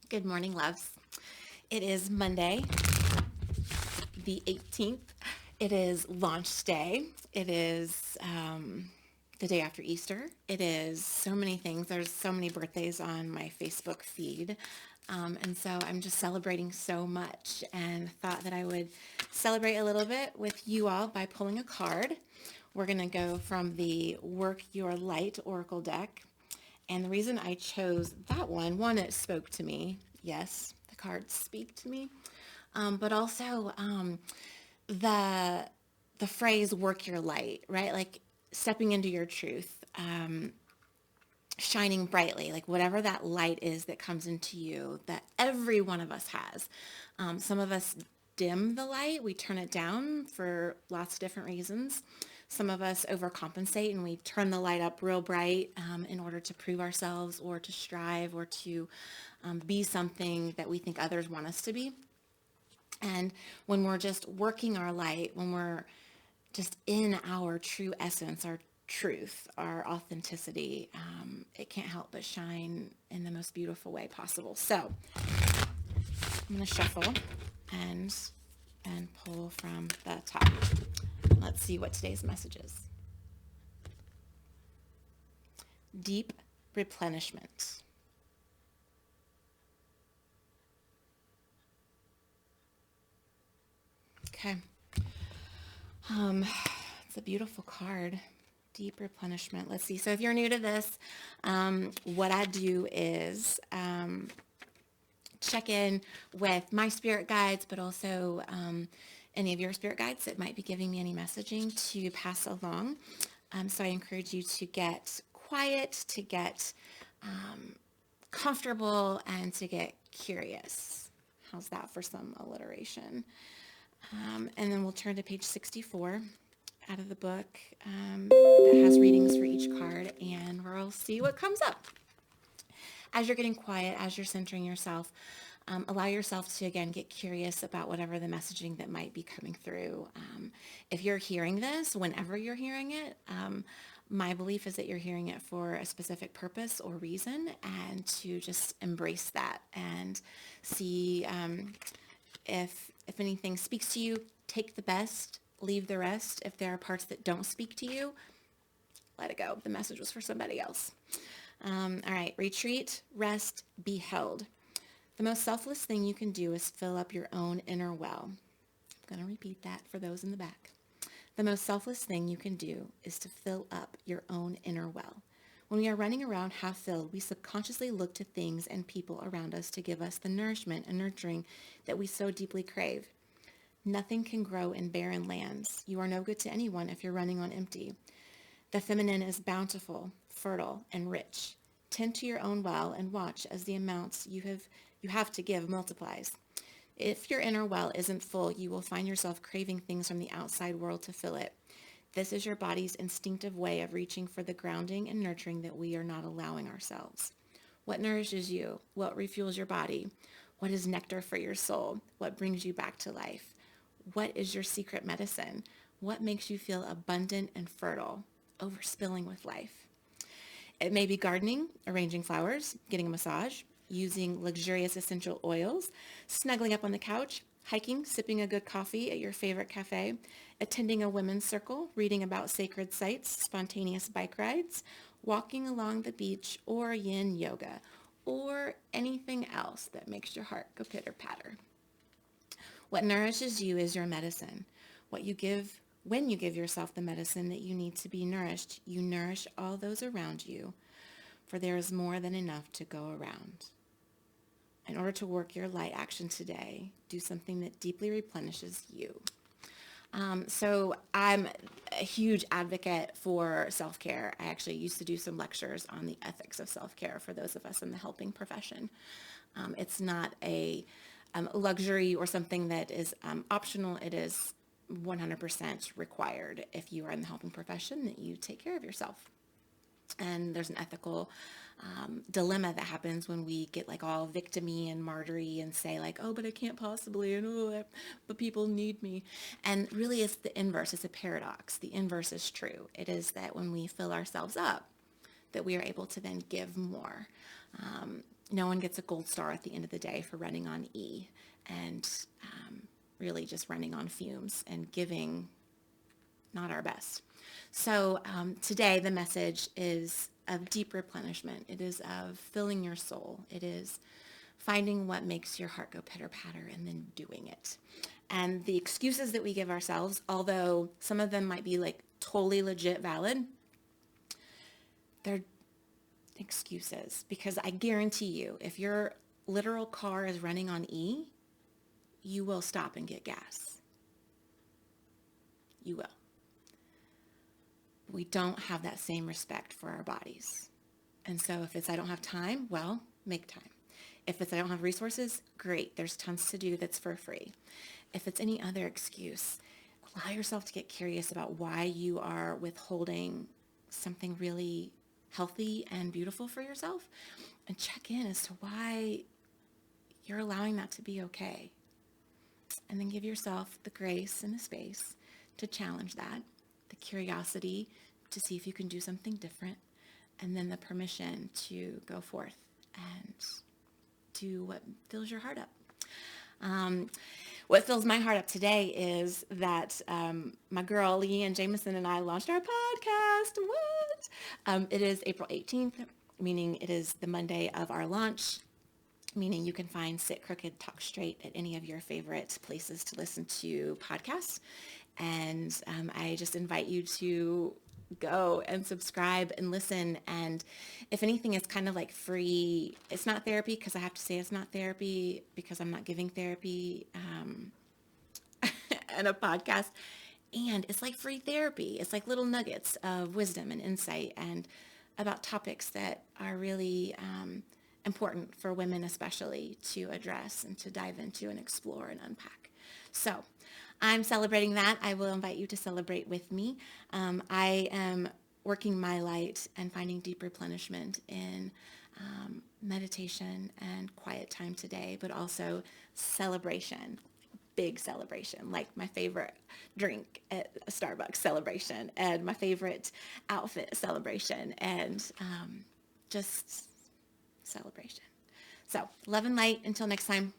Good morning, loves. It is Monday, the 18th. It is launch day. It is the day after Easter. It is so many things. There's so many birthdays on my Facebook feed. And so I'm just celebrating so much and thought that I would celebrate a little bit with you all by pulling a card. We're going to go from the Work Your Light Oracle deck. And the reason I chose that one, it spoke to me. Yes, the cards speak to me. But also the the phrase "work your light," right? Like stepping into your truth, shining brightly, like whatever that light is that comes into you, that every one of us has. Some of us dim the light, we turn it down for lots of different reasons. Some of us overcompensate and we turn the light up real bright in order to prove ourselves or to strive or to be something that we think others want us to be. And when we're just working our light, when we're just in our true essence, our truth, our authenticity, it can't help but shine in the most beautiful way possible. So I'm going to shuffle and pull from the top. Let's see what today's message is. Deep replenishment. Okay. It's a beautiful card. Deep replenishment. Let's see. So if you're new to this, what I do is check in with my spirit guides, but also any of your spirit guides that might be giving me any messaging to pass along. So I encourage you to get quiet, to get comfortable, and to get curious. How's that for some alliteration? And then we'll turn to page 64 out of the book that has readings for each card, and we'll see what comes up. As you're getting quiet, as you're centering yourself, allow yourself to, again, get curious about whatever the messaging that might be coming through. If you're hearing this, whenever you're hearing it, my belief is that you're hearing it for a specific purpose or reason, and to just embrace that and see if anything speaks to you, take the best, leave the rest. If there are parts that don't speak to you, let it go. The message was for somebody else. All right, retreat, rest, be held. The most selfless thing you can do is fill up your own inner well. I'm going to repeat that for those in the back. The most selfless thing you can do is to fill up your own inner well. When we are running around half filled, we subconsciously look to things and people around us to give us the nourishment and nurturing that we so deeply crave. Nothing can grow in barren lands. You are no good to anyone if you're running on empty. The feminine is bountiful, fertile, and rich. Tend to your own well and watch as the amounts you have to give multiplies. If your inner well isn't full, you will find yourself craving things from the outside world to fill it. This is your body's instinctive way of reaching for the grounding and nurturing that we are not allowing ourselves. What nourishes you? What refuels your body? What is nectar for your soul? What brings you back to life? What is your secret medicine? What makes you feel abundant and fertile, overspilling with life? It may be gardening, arranging flowers, getting a massage, using luxurious essential oils, snuggling up on the couch, hiking, sipping a good coffee at your favorite cafe, attending a women's circle, reading about sacred sites, spontaneous bike rides, walking along the beach, or yin yoga, or anything else that makes your heart go pitter-patter. What nourishes you is your medicine. What you give when you give yourself the medicine that you need to be nourished, you nourish all those around you, for there is more than enough to go around. In order to work your light action today, do something that deeply replenishes you. So I'm a huge advocate for self-care. I actually used to do some lectures on the ethics of self-care for those of us in the helping profession. It's not a luxury or something that is optional. It is 100% required if you are in the helping profession that you take care of yourself. And there's an ethical dilemma that happens when we get like all victim-y and martyry and say like, oh, but I can't possibly, and oh, but people need me. And really it's the inverse. It's a paradox. The inverse is true. It is that when we fill ourselves up, that we are able to then give more. no one gets a gold star at the end of the day for running on E and really just running on fumes and giving not our best. So today the message is of deep replenishment. It is of filling your soul. It is finding what makes your heart go pitter patter and then doing it. And the excuses that we give ourselves, although some of them might be like totally legit valid, they're excuses, because I guarantee you, if your literal car is running on E, you will stop and get gas. You will. We don't have that same respect for our bodies. And so if it's I don't have time, well, make time. If it's I don't have resources, great. There's tons to do that's for free. If it's any other excuse, allow yourself to get curious about why you are withholding something really healthy and beautiful for yourself, and check in as to why you're allowing that to be okay. And then give yourself the grace and the space to challenge that, the curiosity to see if you can do something different, and then the permission to go forth and do what fills your heart up. What fills my heart up today is that my girl Leanne Jameson and I launched our podcast. What? It is April 18th, meaning it is the Monday of our launch, meaning you can find Sit Crooked, Talk Straight at any of your favorite places to listen to podcasts. And I just invite you to go and subscribe and listen. And if anything, it's kind of like free. It's not therapy, because I have to say it's not therapy because I'm not giving therapy and a podcast. And it's like free therapy. It's like little nuggets of wisdom and insight and about topics that are really important for women especially to address and to dive into and explore and unpack. So I'm celebrating that. I will invite you to celebrate with me. I am working my light and finding deep replenishment in meditation and quiet time today, but also celebration, big celebration, like my favorite drink at Starbucks celebration and my favorite outfit celebration and just celebration. So love and light. Until next time.